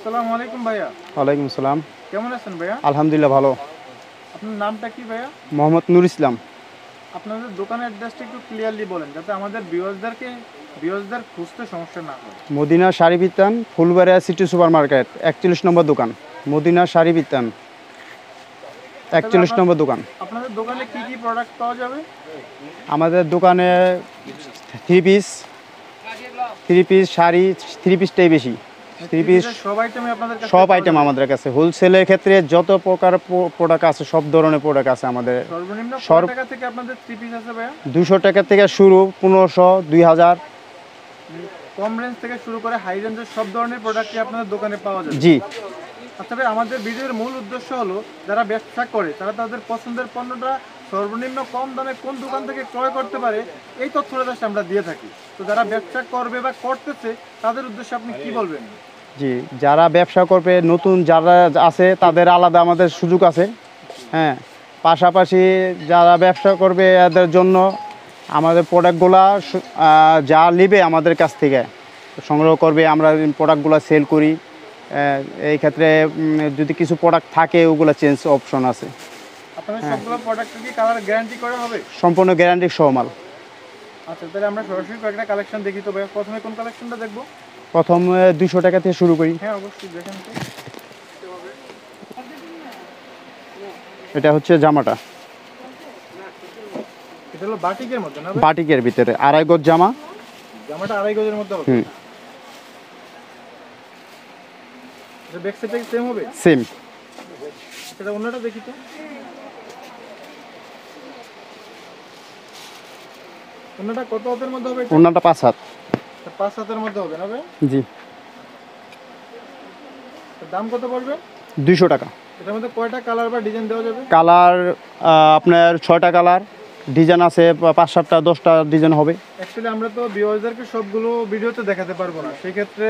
আসসালামু আলাইকুম ভাইয়া। ওয়ালাইকুম আসসালাম। কেমন আছেন ভাইয়া? আলহামদুলিল্লাহ ভালো। আপনার নামটা কি ভাইয়া? মোহাম্মদ নুর ইসলাম। আপনাদের দোকানের অ্যাড্রেসটা একটু ক্লিয়ারলি বলেন যাতে আমাদের ভিউয়ার্সদের খুঁজতে সমস্যা না হয়। মদিনা শাড়ি বিতান, ফুলবাড়িয়া সিটি সুপার মার্কেট, 41 নম্বর দোকান। মদিনা শাড়ি বিতান, তবে 41 নম্বর দোকান। আপনাদের দোকানে কি কি প্রোডাক্ট পাওয়া যাবে? আমাদের দোকানে থ্রি পিস শাড়ি, থ্রি পিসটাই বেশি। থ্রি পিস সব আইটেমই আপনাদের কাছে সব আইটেম আমাদের কাছে। হোলসেলের ক্ষেত্রে যত প্রকার প্রোডাক্ট আছে, সব ধরনের প্রোডাক্ট আছে আমাদের। সর্বনিম্ন কত টাকা থেকে আপনাদের থ্রি পিস আছে ভাইয়া? 200 টাকা থেকে শুরু, 1500, 2000। কম রেঞ্জ থেকে শুরু করে হাই রেঞ্জের সব ধরনের প্রোডাক্টই আপনাদের দোকানে পাওয়া যাবে। জি। আচ্ছা ভাই, আমাদের ভিডিওর মূল উদ্দেশ্য হলো যারা ব্যবসা করে তারা তাদের পছন্দের পণ্যটা সর্বনিম্ন কম দামে কোন দোকান থেকে ক্রয় করতে পারে এই তথ্যটা আমরা দিয়ে থাকি। তো যারা ব্যবসা করবে বা করতেছে তাদের উদ্দেশ্যে আপনি কি বলবেন? জি, যারা ব্যবসা করবে, নতুন যারা আছে তাদের আলাদা আমাদের সুযোগ আছে। হ্যাঁ, পাশাপাশি যারা ব্যবসা করবে এদের জন্য আমাদের প্রোডাক্টগুলা যা নেবে আমাদের কাছ থেকে সংগ্রহ করবে, আমরা প্রোডাক্টগুলো সেল করি। এই ক্ষেত্রে যদি কিছু প্রোডাক্ট থাকে ওগুলো চেঞ্জ অপশন আছে। আপনাদের সবগুলো প্রোডাক্টের কি কালার গ্যারান্টি করা হবে? সম্পূর্ণ গ্যারান্টি সহ মাল। আচ্ছা, তাহলে আমরা সরাসরি কয়েকটা কালেকশন দেখি। তো ভাই, প্রথমে কোন কালেকশনটা দেখবো? প্রথম 200 টাকা থেকে শুরু করি। হ্যাঁ অবশ্যই, দেখেন তো। এটা হচ্ছে জামাটা, এটা হলো বাটিকের মধ্যে না? বাটিকের ভিতরে 2.5 গজ জামা। জামাটা 2.5 গজের মধ্যে হবে। এটা ব্যাক সাইডটা কি সেম হবে? সেম। এটা অন্যটা দেখি তো। অন্যটা কত হাতের মধ্যে হবে? ওনাটা 5 হাত। 5 হাতের মধ্যে হবে না ভাই? জি। দাম কত পড়বে? 200 টাকা। এটার মধ্যে কয়টা কালার বা ডিজাইন দেওয়া যাবে? কালার আপনার 6টা কালার, ডিজাইন আছে 5-7টা 10টা ডিজাইন হবে। অ্যাকচুয়ালি আমরা তো ভিউয়ারদেরকে সবগুলো ভিডিওতে দেখাতে পারবো না, সেই ক্ষেত্রে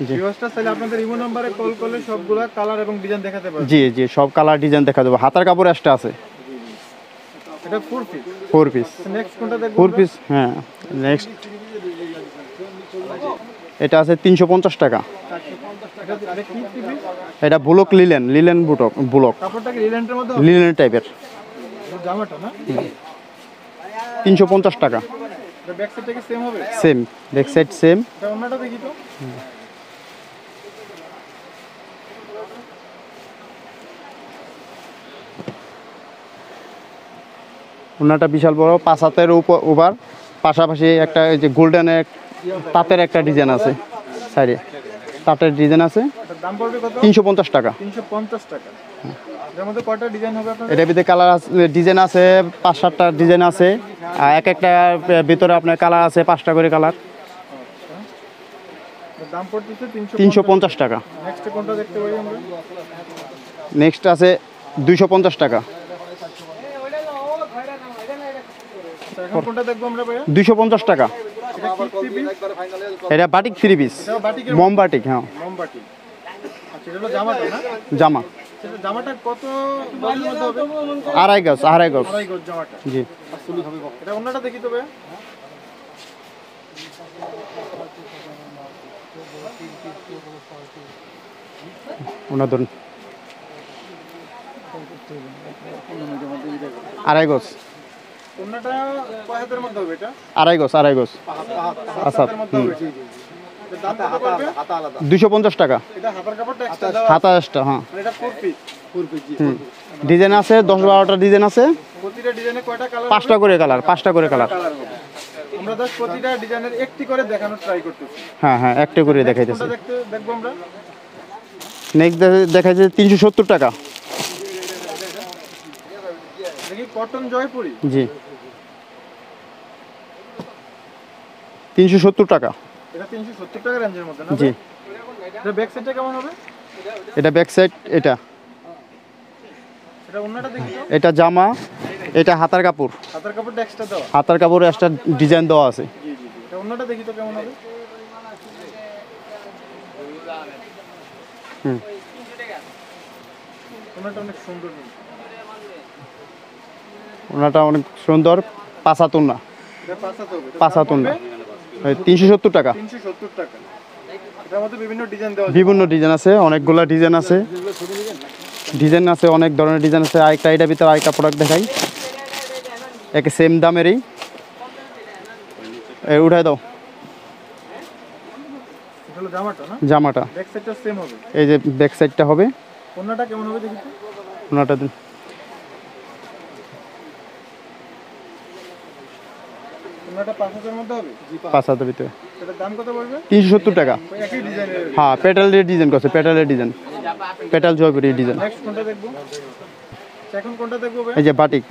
ভিউয়ারটা চাইলে আপনাদের ইমো নম্বরে কল করলে সবগুলা কালার এবং ডিজাইন দেখাতে পারবো। জি জি, সব কালার ডিজাইন দেখা দেবো। হাতার কাপড় এক্সট্রা আছে। এটা 4 পিস। 4 পিস। নেক্সট কোনটা দেখব? 4 পিস। হ্যাঁ, নেক্সট এটা আছে 350 টাকা। এটা কি পিস? এটা ব্লক লিলেন ব্লক। কাপড়টা কি লিলেনের মধ্যে হবে? লিলেন টাইপের। জামাটা না? 350 টাকা। এটা ব্যাক সাইডটা কি সেম হবে? Same, back side same. এটা অন্যটা দেখি তো। ওনাটা বিশাল বড়, 5 হাতের ওভার। পাশাপাশি একটা এই যে গোল্ডেনের তাঁতের একটা ডিজাইন আছে সাইডে, তাঁতের ডিজাইন আছে। দাম পড়বে কত? 350 টাকা। 350 টাকা। এর মধ্যে কয়টা ডিজাইন হবে আপনাদের? এটার ভিতরে কালার আছে, ডিজাইন আছে 5-7টা ডিজাইন আছে। আর এক একটা ভিতরে আপনার কালার আছে 5টা করে কালার। দাম পড়তেছে 350 টাকা। নেক্সট কোনটা দেখতে পারি আমরা? নেক্সট আছে 250 টাকা। আচ্ছা, এখন কোনটা দেখবো আমরা ভাইয়া? 250 টাকা। এটা কি পিস? এটা বাটিক 3 পিস। এটা বাটিকের মম বাটিক। হ্যাঁ, মম বাটিক। আচ্ছা, এটা হলো জামাটা না? জামা। এটা জামাটা কত গজের মধ্যে হবে? 2.5 গজ। 2.5 গজ। 2.5 গজ জামাটা। জি। এটা অন্যটা দেখি তো ভাইয়া। ওনা ধরুন 2.5 গজ। অন্যটা কয় হাতের মধ্যে হবে? এটা 2.5 গজ। 2.5 গজ। আচ্ছা। হাতের মধ্যে হবে। এটার দাম কত পড়বে? 250 টাকা। এটা হাতার কাপড়টা এক্সট্রা দেওয়া। হাতা এক্সট্রা। হ্যাঁ, এটা 4 পিস। 4 পিস জি। ডিজাইন আছে 10-12টা ডিজাইন আছে। প্রতিটা ডিজাইনে কয়টা কালার? 5টা করে কালার। 5টা করে কালার। আমরা জাস্ট প্রতিটা ডিজাইনের একটি করে দেখানোর ট্রাই করতেছি। হ্যাঁ হ্যাঁ, একটা করে দেখাইতেছি। কোনটা দেখবো আমরা? নেক্সট দেখাইছে 370 টাকা। দেখি কটন জয়পুরি। জি, 370 টাকা। এটা 370 টাকা রেঞ্জের মধ্যে না? জি। এটা ব্যাক সাইডটা কেমন হবে? এটা ব্যাক সাইড। এটা অন্যটা দেখি তো। এটা জামা। এটা হাতার কাপড়। হাতার কাপড়টা এক্সট্রা দেওয়া। হাতার কাপড় এক্সট্রা ডিজাইন দেওয়া আছে। জি জি জি। এটা অন্যটা দেখি তো কেমন হবে? অন্যটা অনেক সুন্দর। ওনাটা অনেক সুন্দর। 5 হাত ওনা। এটা 5 হাত হবে। 5 হাত ওনা। 370 টাকা। 370 টাকা। এটার মধ্যে বিভিন্ন ডিজাইন দেওয়া আছে। বিভিন্ন ডিজাইন আছে, অনেকগুলা ডিজাইন আছে, অনেক ধরনের ডিজাইন আছে। আরেকটা এটার ভিতরে আরেকটা প্রোডাক্ট দেখাই, একে সেম দামেরই, উঠাই দাও এটা হলো জামাটা না, জামাটা। ব্যাক সাইডটা সেম হবে। এই যে ব্যাক সাইডটা হবে, ওন্নাটা কেমন হবে দেখি তো? ওনাটা দিন। ওন্নাটা 5000 এর মধ্যে হবে। 5,000 ভিতরে। এটার দাম কত পড়বে? 370 টাকা। ওই একই ডিজাইনের। হ্যাঁ, পেটালের ডিজাইন করছে, পেটালের design, petal Jaipuri design. Next কোনটা দেখবো? এখন কোনটা দেখবো ভাই? এই যে বাটিক,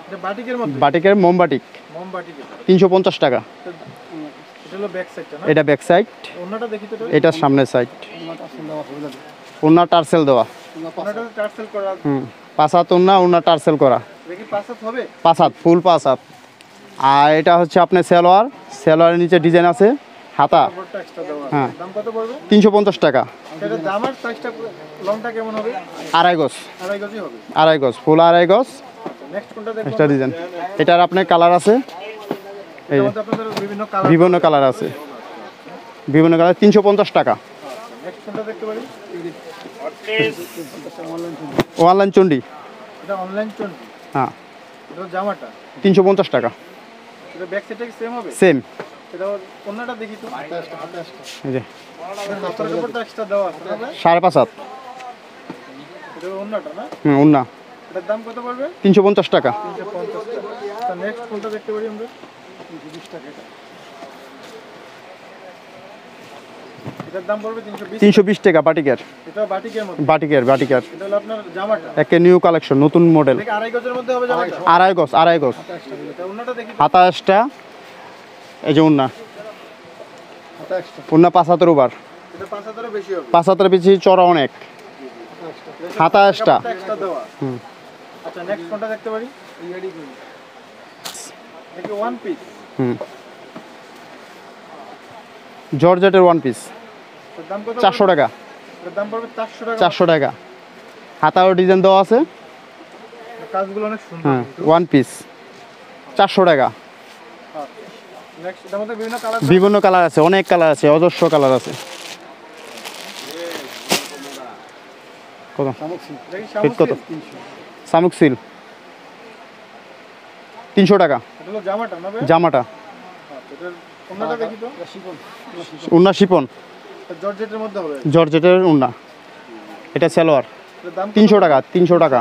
এটা বাটিকের মধ্যে, বাটিকের মোমবাটিক, মোম বাটিকের। 350 টাকা। এটা হলো ব্যাক সাইডটা না? এটা ব্যাক সাইড, ওন্নাটা দেখি তো। এটা সামনের সাইড। ওনার টার্সেল দেওয়া। ওন্নাটা টার্সেল করা। 5 হাত ওনা, ওনার টার্সেল করা। দেখি 5 হাত হবে? 5 হাত, ফুল 5 হাত। আর এটা হচ্ছে আপনার সালোয়ার, সালোয়ারের নিচে ডিজাইন আছে, হাতা। কাপড়টা এক্সট্রা দেওয়া আছে। হ্যাঁ। দাম কত পড়বে? 350 টাকা। এটা জামার সাইজটা লংটা কেমন হবে? 2.5 গজ, আড়াই গজই হবে। 2.5 গজ, ফুল 2.5 গজ। নেক্সট কোনটা দেখবো? একটা ডিজাইন, এটার আপনার কালার আছে, এই এর যে মধ্যে আপনাদের বিভিন্ন কালার। বিভিন্ন কালার আছে, বিভিন্ন কালার। 350 টাকা। নেক্সট কোনটা দেখতে পারি? অনলাইন চন্ডি, এটা অনলাইন চন্ডি। হ্যাঁ, এটা জামাটা 350 টাকা। এটা ব্যাক সাইডটা কি সেম হবে? সেম। এটা ওন্নাটা দেখি তো। এই যে এর হাতার কাপড়টা এক্সট্রা দেওয়া আছে না ভাই? 5.5 হাত। এটা ওন্নাটা না? ওনা এটার দাম কত পড়বে? 350 টাকা। 350 টাকা। তা নেক্সট কোনটা দেখতে পারি আমরা? 320 টাকা এটা। এটার দাম পড়বে 320। 320 টাকা বাটিকের, এটা বাটিকের মধ্যে। বাটিকের, বাটিকের। এটা হলো আপনার জামাটা। একে নিউ কালেকশন, নতুন মডেল। দেখি আড়াই গজের মধ্যে হবে জামাটা। 2.5 গজ, 2.5 গজ। এটা ওন্নাটা দেখি তো। হাতা এক্সট্রা, এই যে উন্না, হাতা এক্সট্রা। উন্না 5 হাতের ওভার, এটা 5000 এর বেশি হবে। 5 হাতের বেশি চড়া অনেক। হাতা এক্সট্রা। কাপড়টা এক্সট্রা দেওয়া। হুম। আচ্ছা নেক্সট কোনটা দেখতে পারি? দেখি ওয়ান পিস। হুম, জর্জেটের ওয়ান পিস, এর দাম কত? 400 টাকা। এর দাম পড়বে 400 টাকা। 400 টাকা। হাতাও ডিজাইন দেওয়া আছে। কাজগুলো অনেক সুন্দর। হ্যাঁ, ওয়ান পিস 400 টাকা। নেক্সট এর মধ্যে বিভিন্ন কালার। বিভিন্ন কালার আছে, অনেক কালার আছে, অজস্র কালার আছে। কত? দেখি ফিট কত? শামুক। শামুক সিল 300 টাকা। এটা হলো জামাটা না ভাই? জামাটা এটার ওন্নাটা দেখি তো। উন্না শিপন, এটা জর্জেটের মধ্যে হবে। জর্জেটের উন্না। এটা সালোয়ার এটার দাম 300 টাকা। 300 টাকা।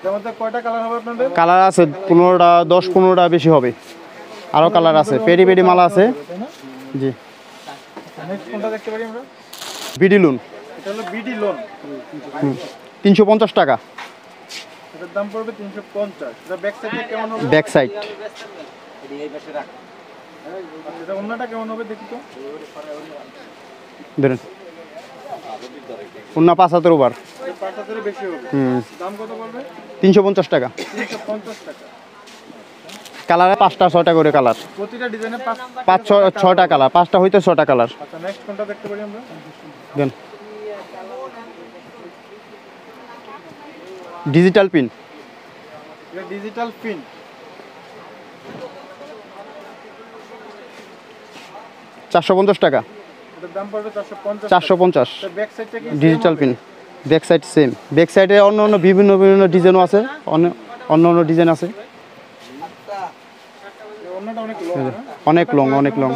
এর মধ্যে কয়টা কালার হবে আপনাদের? কালার আছে 15টা, 10-15টা বেশি হবে। আরও কালার আছে, পেডি পেডি মালা আছে। তাই না? জি। নেক্সট কোনটা দেখতে পারি আমরা? বিডি লুন, এটা হলো বিডি লোন। 350 টাকা। এটার দাম পড়বে 350। এটা ব্যাক সাইডে কেমন হবে? ব্যাক সাইড, আচ্ছা, এটা ওন্নাটা কেমন হবে দেখি তো। ধরেন উন্না 5 হাতের ওভার। এটা 5000 এর বেশি হবে। দাম কত পড়বে? 350 টাকা। 350 টাকা। কালারে 5টা 6টা করে কালার, প্রতিটা ডিজাইনে 5-6টা কালার, 5টা হইতে 6টা কালার। আচ্ছা নেক্সট কোনটা দেখতে পারি আমরা? দেন ডিজিটাল পিন, এটা ডিজিটাল পিন। 450 টাকা। এটার দাম পড়বে 450। 450 এটা ব্যাক সাইডটা কি digital pin. Back side same. Back সাইডে অন্য অন্য বিভিন্ন বিভিন্ন ডিজাইনও আছে, অন্য অন্য ডিজাইন আছে। ওন্নাটা অনেক লং না? অনেক লং, অনেক লং,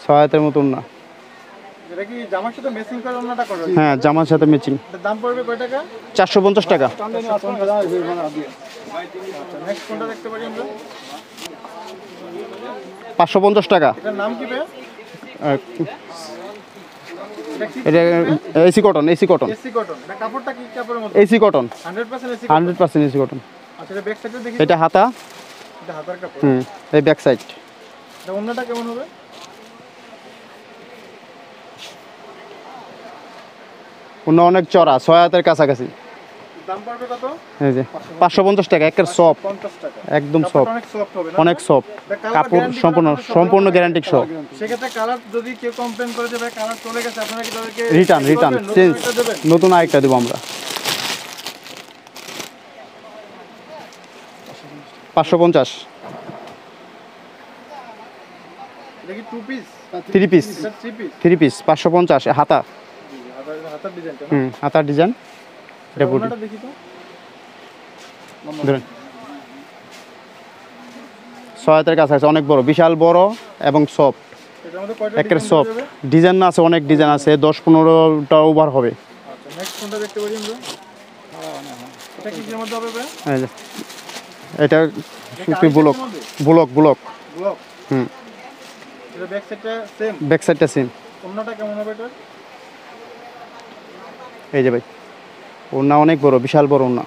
6 হাতের মতন না। এটা কি জামার সাথে ম্যাচিং করে ওন্নাটা করা? হ্যাঁ, জামার সাথে ম্যাচিং। এটার দাম পড়বে কয় টাকা? 450 টাকা। আচ্ছা নেক্সট কোনটা দেখতে পারি আমরা? 550 টাকা। এটার নাম কি ভাই? এটা কি? এটা AC cotton, AC cotton, AC cotton. এটা কাপড়টা কি কাপড়ের মধ্যে? AC cotton, 100% AC. 100% AC cotton. আচ্ছা এটা ব্যাক সাইডে দেখি। এটা হাতা, এটা হাতার কাপড়। এই ব্যাক সাইড। এটা ওন্নাটা কেমন হবে? অন্য অনেক চড়া, 6 হাতের কাছাকাছি। দাম পড়বে কত? এই যে 550 টাকা। একের সফট, 50 টাকা। একদম কাপড়টা সফট, অনেক সফট হবে না? অনেক সফট। এটা কালার কাপড় গ্যারান্টি সম্পূর্ণ সম্পূর্ণ গ্যারান্টি সহ। সেক্ষেত্রে কালার যদি কেউ কমপ্লেন করে যে ভাই কালার চলে গেছে, আপনারা কি তাদেরকে রিটার্ন চেঞ্জ, দেবেন? নতুন আরেকটা দেবো আমরা। 550। এটা কি 2 পিস? 3 পিস, এটা 3 পিস। 3 পিস 550 হাতা। হাতার ডিজাইনটা না? হাতার ডিজাইন। এটা বডি ওনাটা দেখি তো। ধরুন 6 হাতের কাছাকাছি, অনেক বড়, বিশাল বড় এবং সফট, এটার মধ্যে কয়টা একের ডিজাইন সফট। যাবে? ডিজাইন আছে, অনেক ডিজাইন আছে, 10-15টা ওভার হবে। আচ্ছা, নেক্সট কোনটা দেখতে পারি আমরা? এটা কিসের মধ্যে হবে ভাই? এই যে এটা সুতি আড়াই ব্লক, কেজির মধ্যে? Block block. ব্লক। হুম, এটা ব্যাক সাইডটা সেম। ব্যাক সাইডটা সেম। ওন্নাটা কেমন হবে এটা? এই যে ভাই, ওড়না অনেক বড়, বিশাল বড় ওড়না।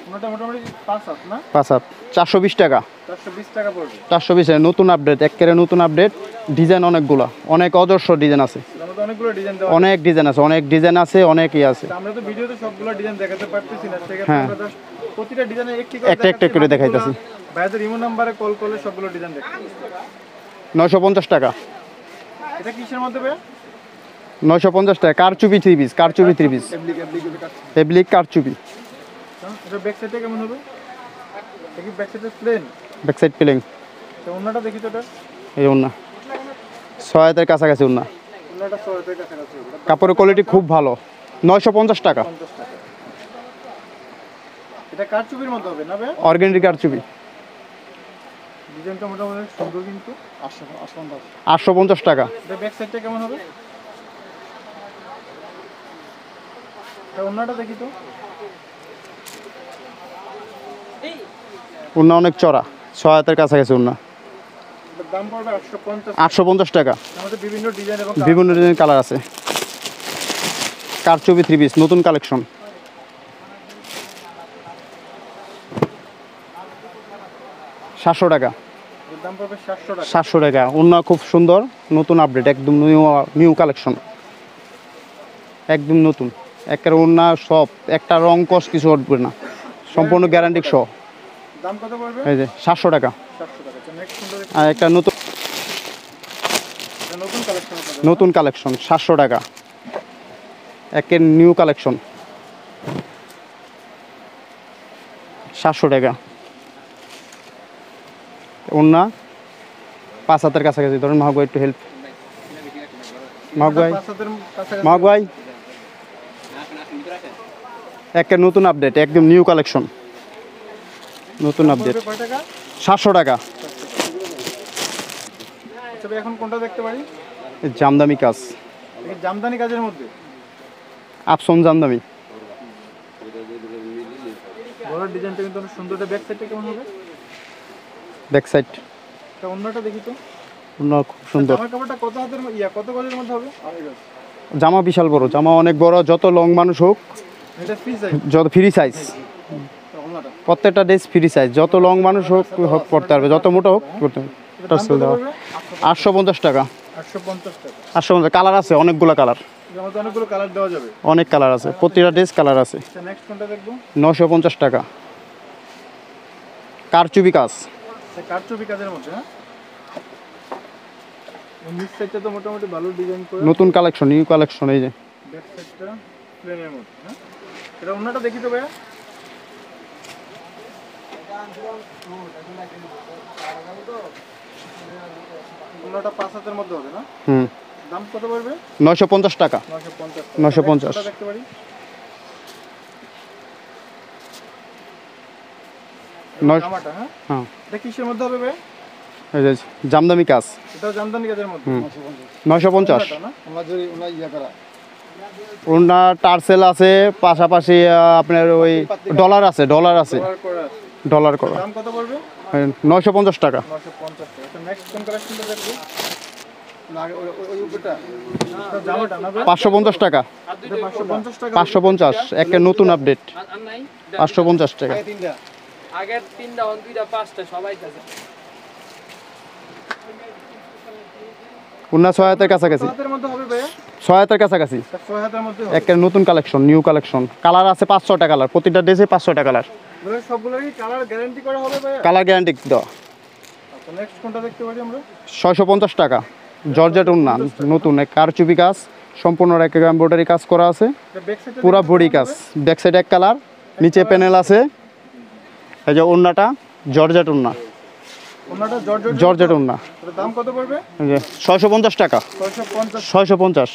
ওন্নাটা মোটামুটি 5 হাত না? 5 হাত, 420 টাকা। 420 টাকা পড়বে। 420 নতুন আপডেট, একেবারে নতুন আপডেট। ডিজাইন অনেকগুলা, অনেক অজস্র ডিজাইন আছে, এর মধ্যে অনেকগুলো ডিজাইন দেওয়া অনেক ডিজাইন আছে, অনেক ডিজাইন আছে, অনেকই আছে। আছে। আমরা তো ভিডিওতে সবগুলো ডিজাইন দেখাতে পারতেছি না, সেক্ষেত্রে হ্যাঁ। আমরা জাস্ট প্রতিটা ডিজাইনে একটি একটা একটা করে দেখাইতাছি। ভাইদের ইমো নাম্বারে কল করলে সবগুলো ডিজাইন দেখতে। 950 টাকা। এটা কিসের মধ্যে ভাই? 950 টাকা। কারচুপি 3 পিস, কারচুপি 3 পিস, ফেব্রিক কারচুপি। এটা ব্যাক সাইডে কেমন হবে? এটা কি ব্যাক সাইডে প্লেন? Back side plane. তো ওন্নাটা দেখি তো এটা। এই ওড়না 6 হাতের কাছাকাছি ওড়না। ওন্নাটা 100 এর কাছাকাছি হবে। কাপড়ের কোয়ালিটি খুব ভালো। 950 টাকা। 50 টাকা। এটা কারচুপির মধ্যে হবে না ভাই? অর্গানিক কারচুপি। ডিজাইনটা মোটামুটি সুন্দর কিন্তু। 850 টাকা। এটা ব্যাক সাইডটা কেমন হবে? এটা ওন্নাটা দেখি তো। ওড়না অনেক চড়া, 6 হাতের কাছাকাছি ওড়না। এটার দাম পড়বে 850। 850 টাকা। আমাদের বিভিন্ন ডিজাইন এবং বিভিন্ন ডিজাইন কালার আছে। কারচুপি 3 পিস, নতুন কালেকশন। 700 টাকা। এর দাম পড়বে 700 টাকা। 700 টাকা। ওড়না খুব সুন্দর, নতুন আপডেট, একদম নিউ কালেকশন, একদম নতুন। একের ওড়না সব, একটা রং কস কিছু উঠবে না, সম্পূর্ণ গ্যারান্টি সহ। দাম কত পড়বে? এই যে 700 টাকা। 700 টাকা। তো নেক্সট কোনটা দেখি? আর একটা নতুন এটা নতুন কালেকশন আপনাদের। নতুন কালেকশন 700 টাকা। একের নিউ কালেকশন 700 টাকা। ওড়না 5 হাতের কাছাকাছি। ধরুন মাহবুব একটু হেল্প। মাহবুব ভাই, 5 হাতের কাছাকাছি। মাহবুব ভাই, একের নতুন আপডেট, একদম নিউ কালেকশন, নতুন আপডেট। পড়বে কয় টাকা? 700 টাকা। আচ্ছা ভাই, এখন কোনটা দেখতে পারি? এই জামদানি কাজ, এই জামদানি কাজের মধ্যে আফসন জামদানি। বড় ডিজাইনটা কিন্তু অনেক সুন্দর। এটা ব্যাক সাইডটা কেমন হবে? ব্যাক সাইড এটা অন্যটা দেখি তো। ওড়না খুব সুন্দর। জামার কাপড়টা কত হাতের কত গজের মধ্যে হবে? জামা বিশাল বড়, জামা অনেক বড়, যত লং মানুষ হোক, এটা ফ্রি সাইজ। যত ফ্রি সাইজ, ওন্নাটা প্রত্যেকটা ড্রেস ফ্রি সাইজ, যত লং মানুষ হোক হোক পড়তে পারবে, যত মোটা হোক পড়তে পারবে। দাম কত পড়বে? 850 টাকা। 850 টাকা। 850। কালার আছে অনেকগুলো কালার, এর মধ্যে অনেকগুলো কালার দেওয়া যাবে। অনেক কালার আছে, প্রতিটা ড্রেস কালার আছে। আচ্ছা, নেক্সট কোনটা দেখবো? 950 টাকা। কারচুপি কাজ, এটা কারচুপি কাজের মধ্যে। হ্যাঁ, নিচ সাইডটা তো মোটামুটি ভালো ডিজাইন করে। নতুন কালেকশন, নিউ কালেকশন। এই যে ব্যাক সাইডটা প্লেনের মধ্যে। হ্যাঁ, এটা অন্যটা দেখি তো ভাইয়া। অন্যটা 5 হাতের মধ্যে হবে না? হুম, দাম কত পড়বে? 950 টাকা। 950 টাকা। 950 Next কোনটা দেখতে পারি? নয়- জামাটা। হ্যাঁ, হ্যাঁ, এটা কিসের মধ্যে হবে ভাই? এই যে জামদানি কাজ। এটাও জামদানি কাজের মধ্যে। 950। ওন্নাটা না? ওড়না টার্সেল আছে, পাশাপাশি আপনার ওই ডলার আছে, ডলার আছে, কভার করা আছে। ডলার করা। দাম কত পড়বে? 950 টাকা। 950 টাকা। তো নেক্সট কোন কালেকশনটা দেখবো? না, ওই উপরটা। এটা জামাটা না ভাই? 550 টাকা। এটা 550 টাকা। 550, একটা নতুন আপডেট। 550 টাকা। আগের 3টা 2টা 5টা সবাই কাছে। ওড়না 6 হাতের কাছাকাছি, হাতের মধ্যে হবে ভাই? 6 হাতের কাছাকাছি। এটা 6 হাতের মধ্যে হবে। একটা নতুন কালেকশন, নিউ কালেকশন। কালার আছে 500টা কালার, প্রতিটা ড্রেসে 500টা কালার। বলে সবগুলোর কি কালার গ্যারান্টি করা হবে ভাই? কালার গ্যারান্টি দেওয়া। আচ্ছা, নেক্সট কোনটা দেখতে পারি আমরা? 650 টাকা। জর্জেট ওড়না, নতুন এক কারচুপি কাজ, সম্পূর্ণ এক এমব্রয়ডারি কাজ করা আছে, এটা ব্যাক সাইডে পুরা বডি কাজ। ব্যাক সাইড এক কালার, নিচে প্যানেল আছে। এই যে ওড়নাটা জর্জেট ওড়না, ওনাটা জর্জেট ওন্না। এটার দাম কত পড়বে? 650 টাকা। 650। 650।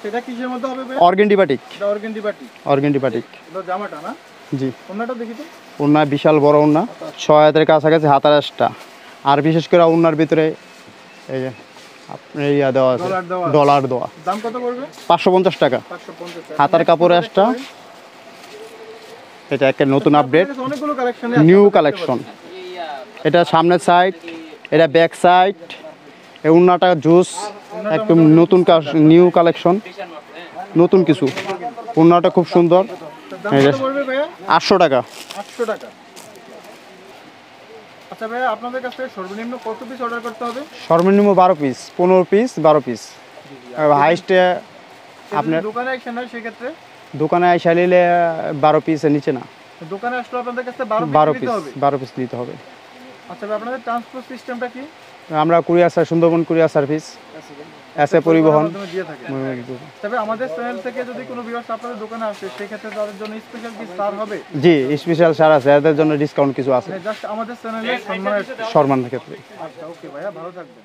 সেটা কিসের মধ্যে হবে ভাই? Organdie batik. এটা অর্গেন্ডি বাটি। Organdie batik. এটা জামাটা না? জি। ওনাটা দেখি তো। ওন্না বিশাল বড় ওন্না, 6 হাতের কাছাকাছি হাতার আসটা। আর বিশেষ করে ওন্নার ভিতরে এই যে আপনার ইয়া দেওয়া আছে, ডলার দেওয়া। দাম কত পড়বে? 550 টাকা। 550 টাকা। হাতার কাপড় আসটা। এটা একটা নতুন আপডেট, অনেকগুলো কালেকশন নিউ কালেকশন। এটা সামনের সাইড, এটা ব্যাক সাইড। এই উন্নাটা জুস একদম নতুন নিউ কালেকশন, নতুন কিছু। উন্নাটা খুব সুন্দর। দাম কত পড়বে ভাইয়া? 800 টাকা। 800 টাকা। আচ্ছা ভাইয়া, আপনাদের কাছে সর্বনিম্ন কত পিস অর্ডার করতে হবে? সর্বনিম্ন 12 পিস, 15 পিস, 12 পিস। হাইস্টে আপনার দোকানে আসেন না সেক্ষেত্রে? দোকানে আইসা নিলে 12 পিসের নিচে না। দোকানে আসলে আপনাদের কাছে 12 12 পিস, পিস হবে। 12 পিস নিতে হবে। আচ্ছা ভাই, আপনাদের ট্রান্সপোর্ট সিস্টেমটা কি? আমরা courier Sundarban courier service, SA পরিবহন দিয়ে থাকে। তবে আমাদের চ্যানেল থেকে যদি কোনো ভিউয়ার্স আপনাদের দোকানে আসে, সেই ক্ষেত্রে তাদের জন্য স্পেশাল কি ছাড় হবে? জি, স্পেশাল ছাড় আছে, এদের জন্য ডিসকাউন্ট কিছু আছে জাস্ট আমাদের চ্যানেলে সম্মানের সম্মানের ক্ষেত্রে। আচ্ছা, ওকে ভাইয়া, ভালো থাকবেন।